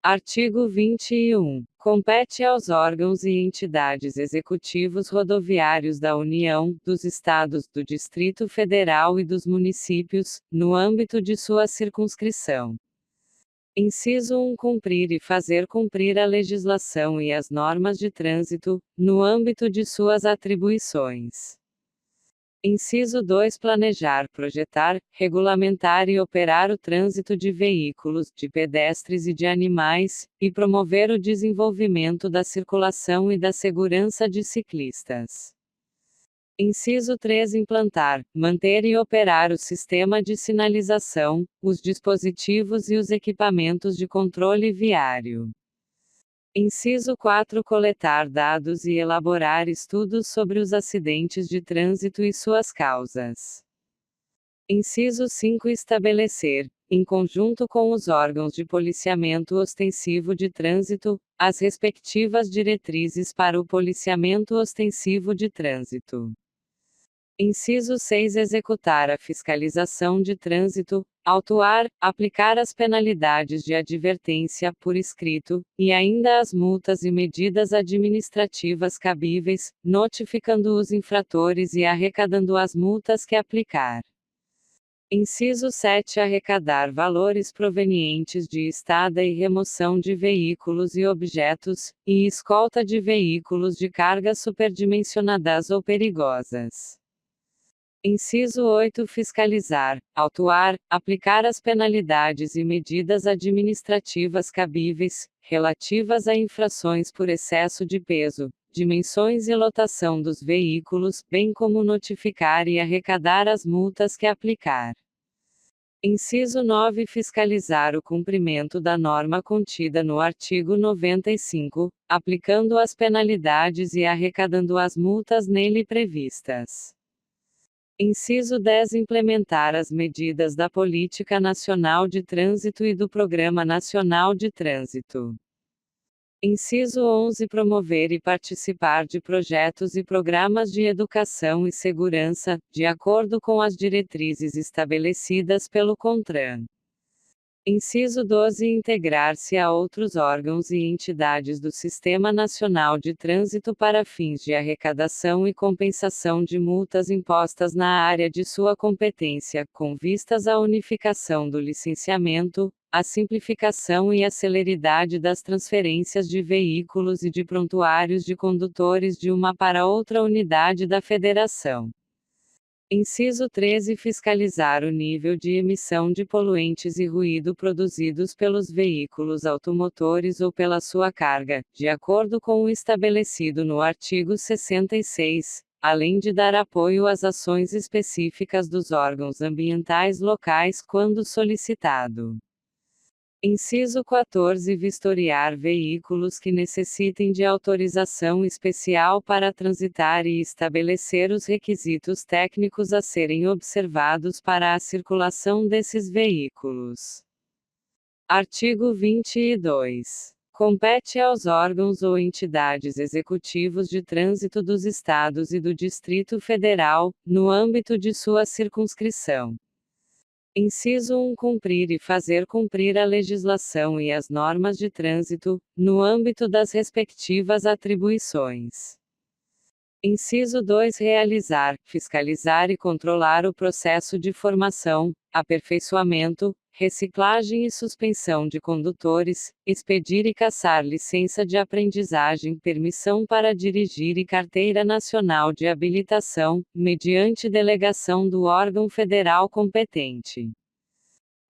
Artigo 21. Compete aos órgãos e entidades executivos rodoviários da União, dos Estados, do Distrito Federal e dos municípios, no âmbito de sua circunscrição. Inciso 1. Cumprir e fazer cumprir a legislação e as normas de trânsito, no âmbito de suas atribuições. Inciso 2. Planejar, projetar, regulamentar e operar o trânsito de veículos, de pedestres e de animais, e promover o desenvolvimento da circulação e da segurança de ciclistas. Inciso 3. Implantar, manter e operar o sistema de sinalização, os dispositivos e os equipamentos de controle viário. Inciso 4. Coletar dados e elaborar estudos sobre os acidentes de trânsito e suas causas. Inciso 5. Estabelecer, em conjunto com os órgãos de policiamento ostensivo de trânsito, as respectivas diretrizes para o policiamento ostensivo de trânsito. Inciso 6. Executar a fiscalização de trânsito, autuar, aplicar as penalidades de advertência por escrito, e ainda as multas e medidas administrativas cabíveis, notificando os infratores e arrecadando as multas que aplicar. Inciso 7. Arrecadar valores provenientes de estada e remoção de veículos e objetos, e escolta de veículos de carga superdimensionadas ou perigosas. Inciso 8. Fiscalizar, autuar, aplicar as penalidades e medidas administrativas cabíveis, relativas a infrações por excesso de peso, dimensões e lotação dos veículos, bem como notificar e arrecadar as multas que aplicar. Inciso 9. Fiscalizar o cumprimento da norma contida no artigo 95, aplicando as penalidades e arrecadando as multas nele previstas. Inciso 10. Implementar as medidas da Política Nacional de Trânsito e do Programa Nacional de Trânsito. Inciso 11. Promover e participar de projetos e programas de educação e segurança, de acordo com as diretrizes estabelecidas pelo CONTRAN. Inciso 12. Integrar-se a outros órgãos e entidades do Sistema Nacional de Trânsito para fins de arrecadação e compensação de multas impostas na área de sua competência, com vistas à unificação do licenciamento, à simplificação e à celeridade das transferências de veículos e de prontuários de condutores de uma para outra unidade da Federação. Inciso 13. Fiscalizar o nível de emissão de poluentes e ruído produzidos pelos veículos automotores ou pela sua carga, de acordo com o estabelecido no artigo 66, além de dar apoio às ações específicas dos órgãos ambientais locais quando solicitado. Inciso 14. Vistoriar veículos que necessitem de autorização especial para transitar e estabelecer os requisitos técnicos a serem observados para a circulação desses veículos. Artigo 22. Compete aos órgãos ou entidades executivos de trânsito dos Estados e do Distrito Federal, no âmbito de sua circunscrição. Inciso 1. Cumprir e fazer cumprir a legislação e as normas de trânsito, no âmbito das respectivas atribuições. Inciso 2. Realizar, fiscalizar e controlar o processo de formação, aperfeiçoamento, reciclagem e suspensão de condutores, expedir e cassar licença de aprendizagem, permissão para dirigir e carteira nacional de habilitação, mediante delegação do órgão federal competente.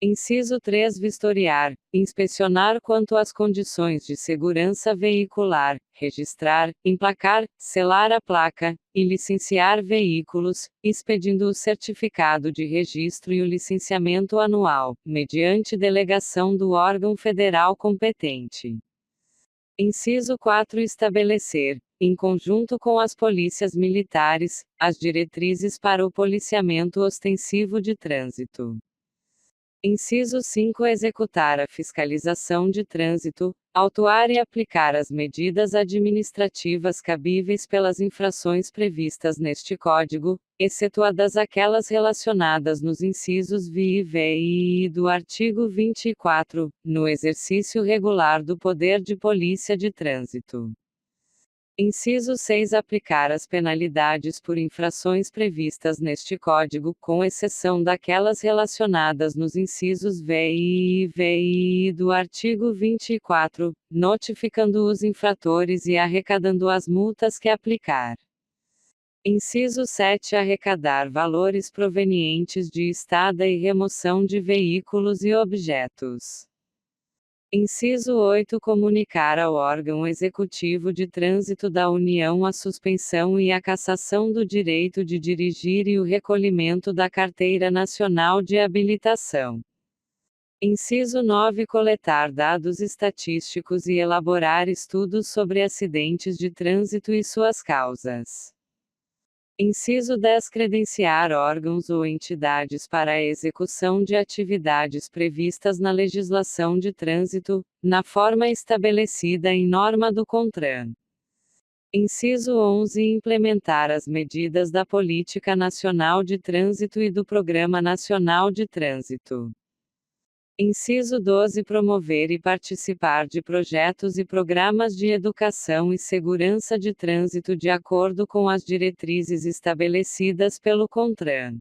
Inciso 3. Vistoriar, inspecionar quanto às condições de segurança veicular, registrar, emplacar, selar a placa, e licenciar veículos, expedindo o certificado de registro e o licenciamento anual, mediante delegação do órgão federal competente. Inciso 4. Estabelecer, em conjunto com as polícias militares, as diretrizes para o policiamento ostensivo de trânsito. Inciso 5. Executar a fiscalização de trânsito, autuar e aplicar as medidas administrativas cabíveis pelas infrações previstas neste Código, excetuadas aquelas relacionadas nos incisos vi e vi do artigo 24, no exercício regular do poder de polícia de trânsito. Inciso 6. Aplicar as penalidades por infrações previstas neste Código, com exceção daquelas relacionadas nos incisos vi e vi do artigo 24, notificando os infratores e arrecadando as multas que aplicar. Inciso 7. Arrecadar valores provenientes de estada e remoção de veículos e objetos. Inciso 8. Comunicar ao órgão executivo de trânsito da União a suspensão e a cassação do direito de dirigir e o recolhimento da Carteira Nacional de Habilitação. Inciso 9. Coletar dados estatísticos e elaborar estudos sobre acidentes de trânsito e suas causas. Inciso 10. Credenciar órgãos ou entidades para a execução de atividades previstas na legislação de trânsito, na forma estabelecida em norma do CONTRAN. Inciso 11. Implementar as medidas da Política Nacional de Trânsito e do Programa Nacional de Trânsito. Inciso 12. Promover e participar de projetos e programas de educação e segurança de trânsito de acordo com as diretrizes estabelecidas pelo CONTRAN.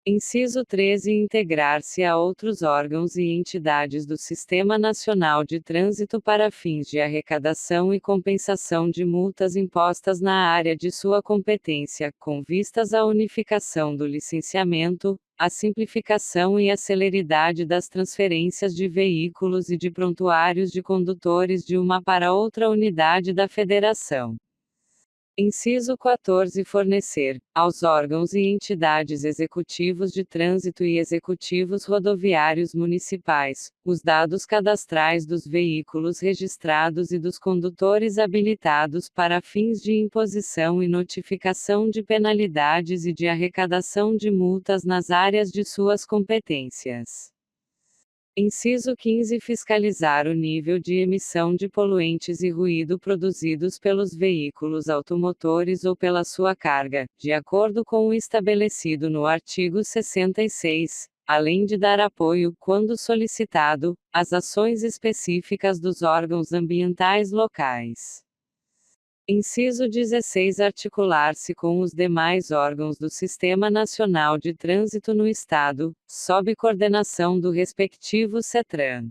Inciso 13. Integrar-se a outros órgãos e entidades do Sistema Nacional de Trânsito para fins de arrecadação e compensação de multas impostas na área de sua competência, com vistas à unificação do licenciamento, a simplificação e a celeridade das transferências de veículos e de prontuários de condutores de uma para outra unidade da Federação. Inciso 14. Fornecer, aos órgãos e entidades executivos de trânsito e executivos rodoviários municipais, os dados cadastrais dos veículos registrados e dos condutores habilitados para fins de imposição e notificação de penalidades e de arrecadação de multas nas áreas de suas competências. Inciso 15. Fiscalizar o nível de emissão de poluentes e ruído produzidos pelos veículos automotores ou pela sua carga, de acordo com o estabelecido no artigo 66, além de dar apoio, quando solicitado, às ações específicas dos órgãos ambientais locais. Inciso 16. Articular-se com os demais órgãos do Sistema Nacional de Trânsito no Estado, sob coordenação do respectivo CETRAN.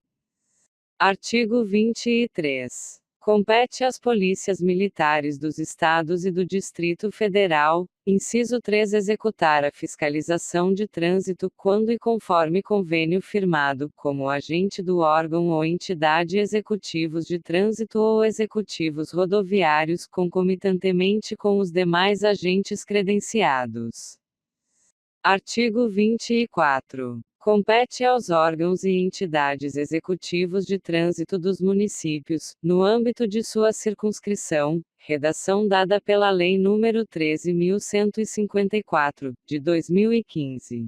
Artigo 23. Compete às polícias militares dos Estados e do Distrito Federal, inciso 3. Executar a fiscalização de trânsito quando e conforme convênio firmado, como agente do órgão ou entidade executivos de trânsito ou executivos rodoviários concomitantemente com os demais agentes credenciados. Artigo 24. Compete aos órgãos e entidades executivos de trânsito dos municípios, no âmbito de sua circunscrição, redação dada pela Lei nº 13.154, de 2015.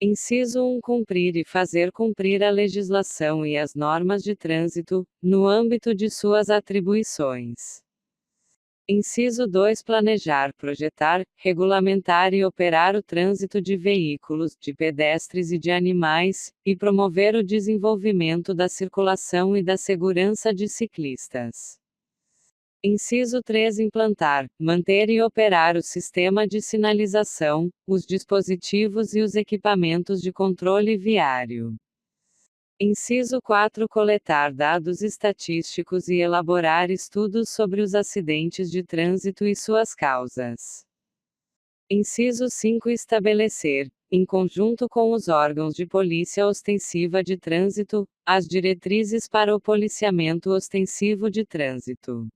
Inciso 1. Cumprir e fazer cumprir a legislação e as normas de trânsito, no âmbito de suas atribuições. Inciso 2. Planejar, projetar, regulamentar e operar o trânsito de veículos, de pedestres e de animais, e promover o desenvolvimento da circulação e da segurança de ciclistas. Inciso 3. Implantar, manter e operar o sistema de sinalização, os dispositivos e os equipamentos de controle viário. Inciso 4. Coletar dados estatísticos e elaborar estudos sobre os acidentes de trânsito e suas causas. Inciso 5. Estabelecer, em conjunto com os órgãos de polícia ostensiva de trânsito, as diretrizes para o policiamento ostensivo de trânsito.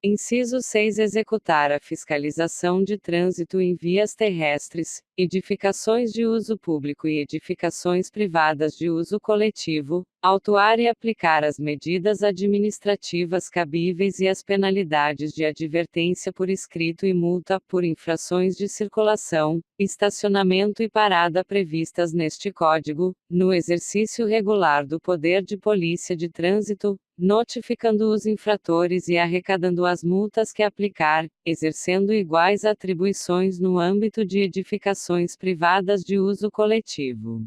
Inciso 6. Executar a fiscalização de trânsito em vias terrestres, edificações de uso público e edificações privadas de uso coletivo, autuar e aplicar as medidas administrativas cabíveis e as penalidades de advertência por escrito e multa por infrações de circulação, estacionamento e parada previstas neste Código, no exercício regular do poder de polícia de trânsito, notificando os infratores e arrecadando as multas que aplicar, exercendo iguais atribuições no âmbito de edificações privadas de uso coletivo.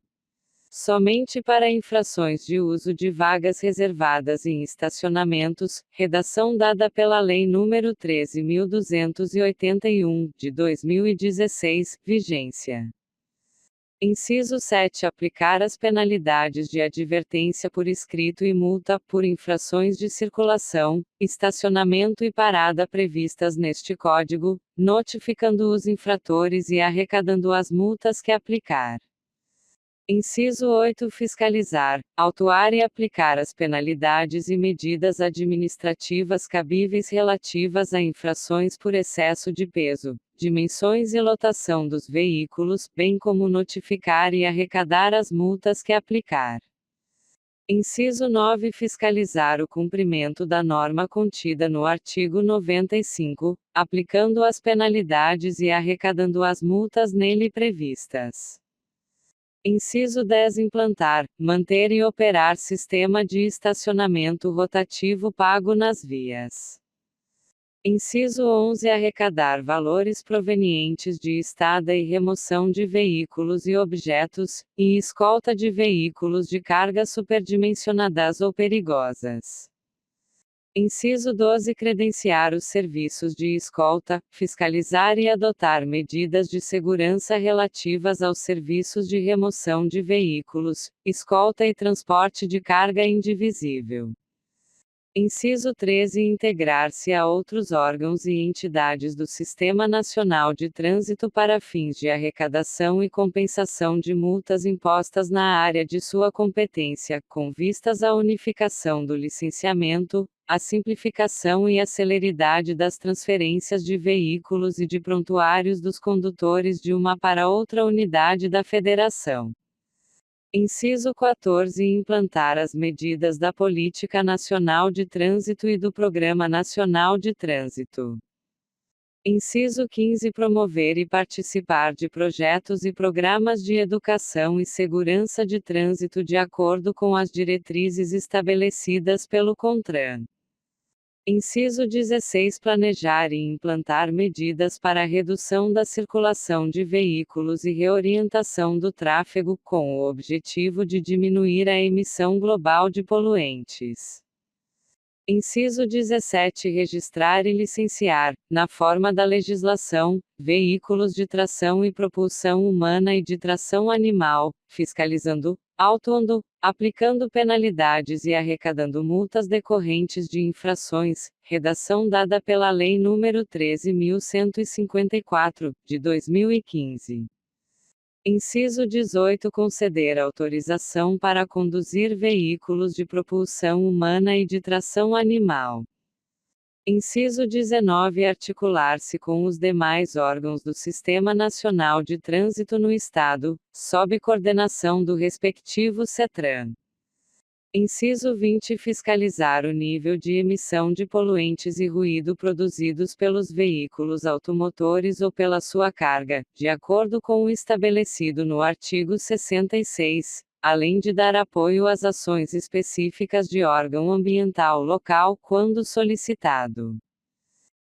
Somente para infrações de uso de vagas reservadas em estacionamentos, redação dada pela Lei nº 13.281, de 2016, vigência. Inciso 7. Aplicar as penalidades de advertência por escrito e multa por infrações de circulação, estacionamento e parada previstas neste Código, notificando os infratores e arrecadando as multas que aplicar. Inciso 8. Fiscalizar, autuar e aplicar as penalidades e medidas administrativas cabíveis relativas a infrações por excesso de peso, dimensões e lotação dos veículos, bem como notificar e arrecadar as multas que aplicar. Inciso 9. Fiscalizar o cumprimento da norma contida no artigo 95, aplicando as penalidades e arrecadando as multas nele previstas. Inciso 10. Implantar, manter e operar sistema de estacionamento rotativo pago nas vias. Inciso 11. Arrecadar valores provenientes de estada e remoção de veículos e objetos, e escolta de veículos de carga superdimensionadas ou perigosas. Inciso 12. Credenciar os serviços de escolta, fiscalizar e adotar medidas de segurança relativas aos serviços de remoção de veículos, escolta e transporte de carga indivisível. Inciso 13. Integrar-se a outros órgãos e entidades do Sistema Nacional de Trânsito para fins de arrecadação e compensação de multas impostas na área de sua competência, com vistas à unificação do licenciamento, a simplificação e a celeridade das transferências de veículos e de prontuários dos condutores de uma para outra unidade da Federação. Inciso 14. Implantar as medidas da Política Nacional de Trânsito e do Programa Nacional de Trânsito. Inciso 15. Promover e participar de projetos e programas de educação e segurança de trânsito de acordo com as diretrizes estabelecidas pelo CONTRAN. Inciso 16. Planejar e implantar medidas para a redução da circulação de veículos e reorientação do tráfego, com o objetivo de diminuir a emissão global de poluentes. Inciso 17. Registrar e licenciar, na forma da legislação, veículos de tração e propulsão humana e de tração animal, fiscalizando, autuando, aplicando penalidades e arrecadando multas decorrentes de infrações, redação dada pela Lei nº 13.154, de 2015. Inciso 18. Conceder autorização para conduzir veículos de propulsão humana e de tração animal. Inciso 19. Articular-se com os demais órgãos do Sistema Nacional de Trânsito no Estado, sob coordenação do respectivo CETRAN. Inciso 20. Fiscalizar o nível de emissão de poluentes e ruído produzidos pelos veículos automotores ou pela sua carga, de acordo com o estabelecido no artigo 66, além de dar apoio às ações específicas de órgão ambiental local quando solicitado.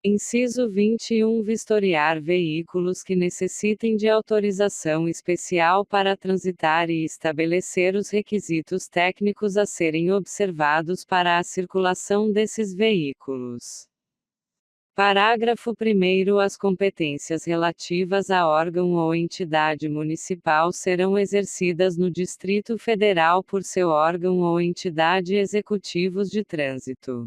Inciso 21. Vistoriar veículos que necessitem de autorização especial para transitar e estabelecer os requisitos técnicos a serem observados para a circulação desses veículos. Parágrafo 1º. As competências relativas a órgão ou entidade municipal serão exercidas no Distrito Federal por seu órgão ou entidade executivos de trânsito.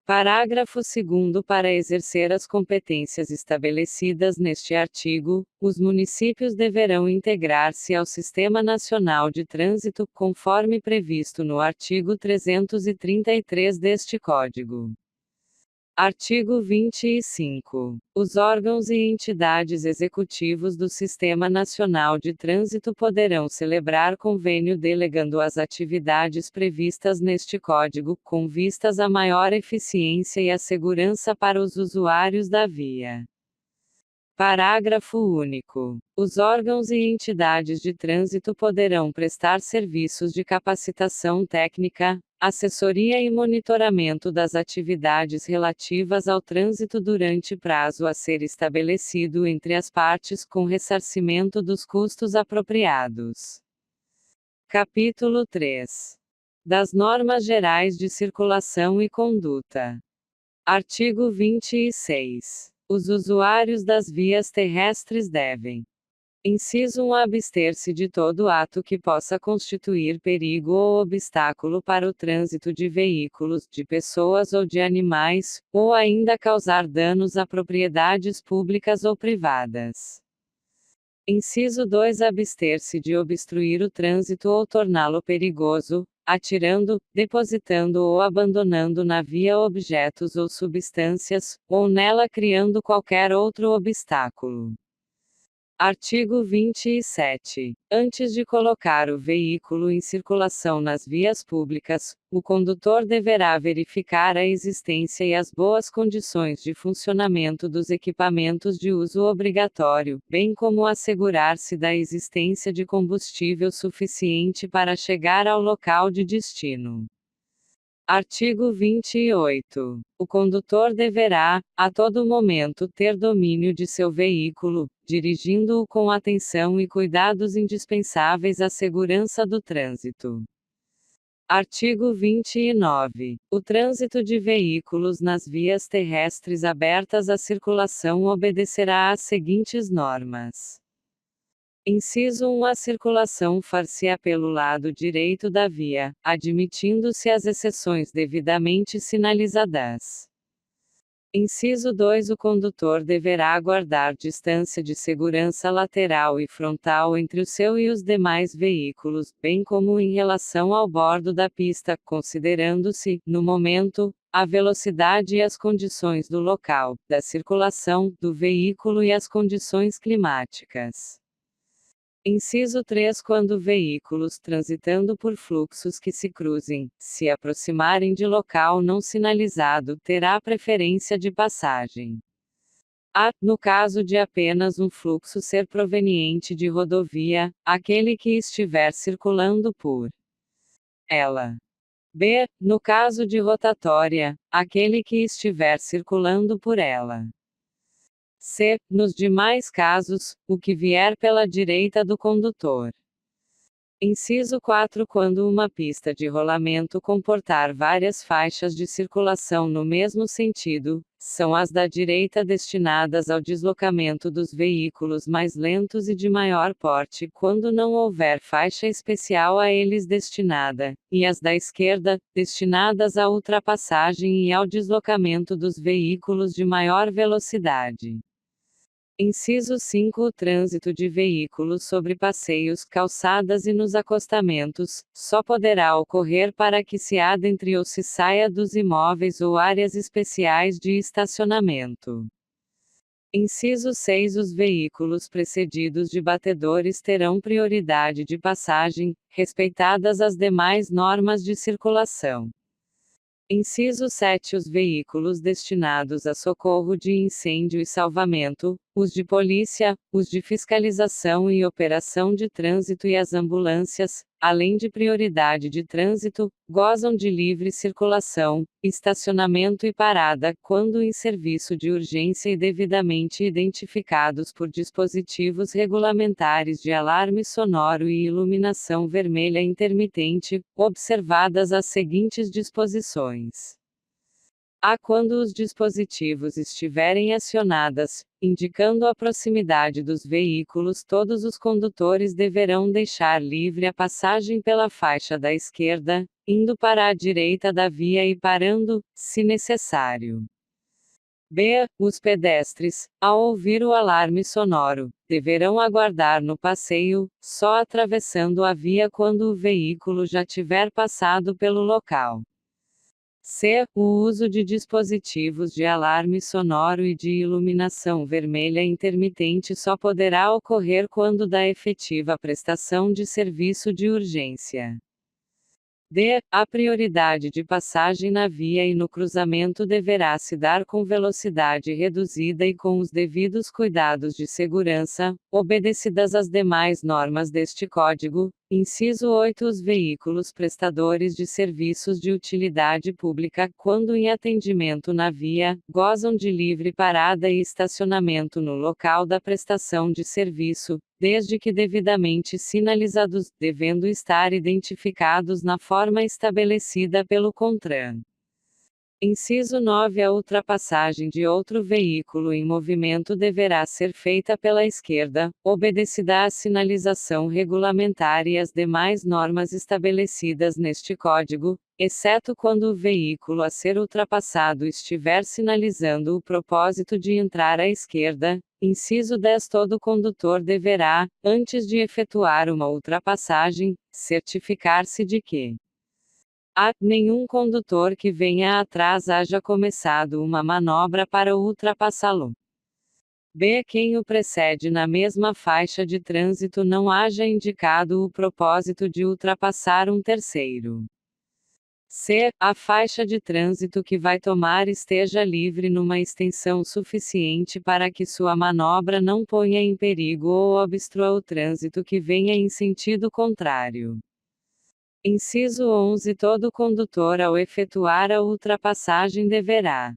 Parágrafo 2º. Para exercer as competências estabelecidas neste artigo, os municípios deverão integrar-se ao Sistema Nacional de Trânsito, conforme previsto no artigo 333 deste Código. Artigo 25. Os órgãos e entidades executivos do Sistema Nacional de Trânsito poderão celebrar convênio delegando as atividades previstas neste Código, com vistas à maior eficiência e a segurança para os usuários da via. Parágrafo único. Os órgãos e entidades de trânsito poderão prestar serviços de capacitação técnica, assessoria e monitoramento das atividades relativas ao trânsito durante prazo a ser estabelecido entre as partes com ressarcimento dos custos apropriados. Capítulo 3. Das normas gerais de circulação e conduta. Artigo 26. Os usuários das vias terrestres devem: inciso 1, abster-se de todo ato que possa constituir perigo ou obstáculo para o trânsito de veículos, de pessoas ou de animais, ou ainda causar danos a propriedades públicas ou privadas. Inciso 2, abster-se de obstruir o trânsito ou torná-lo perigoso, atirando, depositando ou abandonando na via objetos ou substâncias, ou nela criando qualquer outro obstáculo. Artigo 27. Antes de colocar o veículo em circulação nas vias públicas, o condutor deverá verificar a existência e as boas condições de funcionamento dos equipamentos de uso obrigatório, bem como assegurar-se da existência de combustível suficiente para chegar ao local de destino. Artigo 28. O condutor deverá, a todo momento, ter domínio de seu veículo, dirigindo-o com atenção e cuidados indispensáveis à segurança do trânsito. Artigo 29. O trânsito de veículos nas vias terrestres abertas à circulação obedecerá às seguintes normas. Inciso 1. A circulação far-se-á pelo lado direito da via, admitindo-se as exceções devidamente sinalizadas. Inciso 2. O condutor deverá guardar distância de segurança lateral e frontal entre o seu e os demais veículos, bem como em relação ao bordo da pista, considerando-se, no momento, a velocidade e as condições do local, da circulação, do veículo e as condições climáticas. Inciso 3. Quando veículos transitando por fluxos que se cruzem, se aproximarem de local não sinalizado, terá preferência de passagem. A. No caso de apenas um fluxo ser proveniente de rodovia, aquele que estiver circulando por ela. B. No caso de rotatória, aquele que estiver circulando por ela. C. Nos demais casos, o que vier pela direita do condutor. Inciso 4. Quando uma pista de rolamento comportar várias faixas de circulação no mesmo sentido, são as da direita destinadas ao deslocamento dos veículos mais lentos e de maior porte quando não houver faixa especial a eles destinada, e as da esquerda, destinadas à ultrapassagem e ao deslocamento dos veículos de maior velocidade. Inciso 5. O trânsito de veículos sobre passeios, calçadas e nos acostamentos, só poderá ocorrer para que se adentre ou se saia dos imóveis ou áreas especiais de estacionamento. Inciso 6. Os veículos precedidos de batedores terão prioridade de passagem, respeitadas as demais normas de circulação. Inciso 7. Os veículos destinados a socorro de incêndio e salvamento, os de polícia, os de fiscalização e operação de trânsito e as ambulâncias, além de prioridade de trânsito, gozam de livre circulação, estacionamento e parada, quando em serviço de urgência e devidamente identificados por dispositivos regulamentares de alarme sonoro e iluminação vermelha intermitente, observadas as seguintes disposições. A. Quando os dispositivos estiverem acionados, indicando a proximidade dos veículos, todos os condutores deverão deixar livre a passagem pela faixa da esquerda, indo para a direita da via e parando, se necessário. B. Os pedestres, ao ouvir o alarme sonoro, deverão aguardar no passeio, só atravessando a via quando o veículo já tiver passado pelo local. C. O uso de dispositivos de alarme sonoro e de iluminação vermelha intermitente só poderá ocorrer quando da efetiva prestação de serviço de urgência. D. A prioridade de passagem na via e no cruzamento deverá se dar com velocidade reduzida e com os devidos cuidados de segurança, obedecidas as demais normas deste Código. Inciso 8. Os veículos prestadores de serviços de utilidade pública, quando em atendimento na via, gozam de livre parada e estacionamento no local da prestação de serviço, desde que devidamente sinalizados, devendo estar identificados na forma estabelecida pelo CONTRAN. Inciso 9. A ultrapassagem de outro veículo em movimento deverá ser feita pela esquerda, obedecida à sinalização regulamentar e às demais normas estabelecidas neste Código, exceto quando o veículo a ser ultrapassado estiver sinalizando o propósito de entrar à esquerda. Inciso 10. Todo condutor deverá, antes de efetuar uma ultrapassagem, certificar-se de que a. Nenhum condutor que venha atrás haja começado uma manobra para ultrapassá-lo. B. Quem o precede na mesma faixa de trânsito não haja indicado o propósito de ultrapassar um terceiro. C. A faixa de trânsito que vai tomar esteja livre numa extensão suficiente para que sua manobra não ponha em perigo ou obstrua o trânsito que venha em sentido contrário. Inciso 11. Todo condutor ao efetuar a ultrapassagem deverá: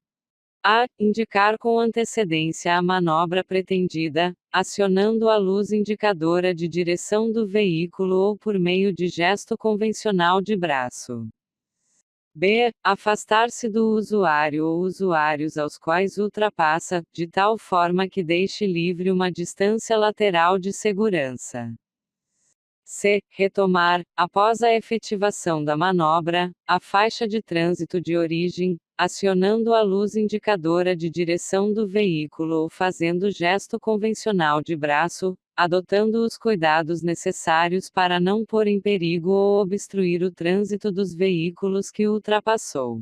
a. Indicar com antecedência a manobra pretendida, acionando a luz indicadora de direção do veículo ou por meio de gesto convencional de braço. B. Afastar-se do usuário ou usuários aos quais ultrapassa, de tal forma que deixe livre uma distância lateral de segurança. C. Retomar, após a efetivação da manobra, a faixa de trânsito de origem, acionando a luz indicadora de direção do veículo ou fazendo gesto convencional de braço, adotando os cuidados necessários para não pôr em perigo ou obstruir o trânsito dos veículos que ultrapassou.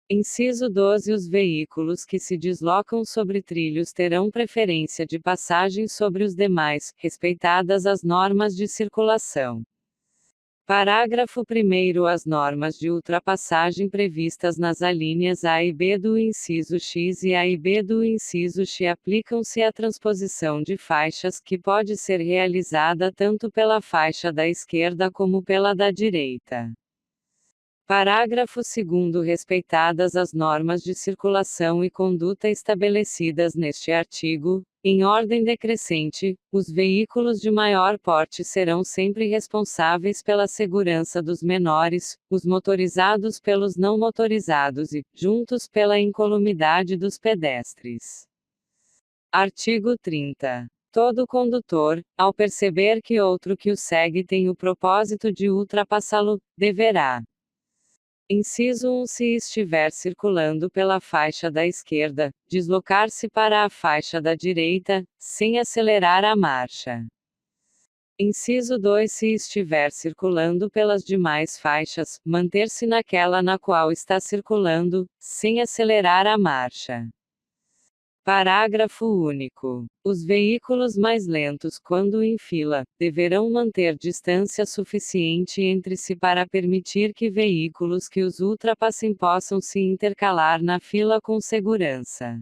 Inciso 12. Os veículos que se deslocam sobre trilhos terão preferência de passagem sobre os demais, respeitadas as normas de circulação. Parágrafo 1º. As normas de ultrapassagem previstas nas alíneas A e B do inciso X e A e B do inciso X aplicam-se à transposição de faixas que pode ser realizada tanto pela faixa da esquerda como pela da direita. Parágrafo 2º. Respeitadas as normas de circulação e conduta estabelecidas neste artigo, em ordem decrescente, os veículos de maior porte serão sempre responsáveis pela segurança dos menores, os motorizados pelos não motorizados e, juntos, pela incolumidade dos pedestres. Artigo 30. Todo condutor, ao perceber que outro que o segue tem o propósito de ultrapassá-lo, deverá: Inciso 1. Se estiver circulando pela faixa da esquerda, deslocar-se para a faixa da direita, sem acelerar a marcha. Inciso 2. Se estiver circulando pelas demais faixas, manter-se naquela na qual está circulando, sem acelerar a marcha. Parágrafo único. Os veículos mais lentos, quando em fila, deverão manter distância suficiente entre si para permitir que veículos que os ultrapassem possam se intercalar na fila com segurança.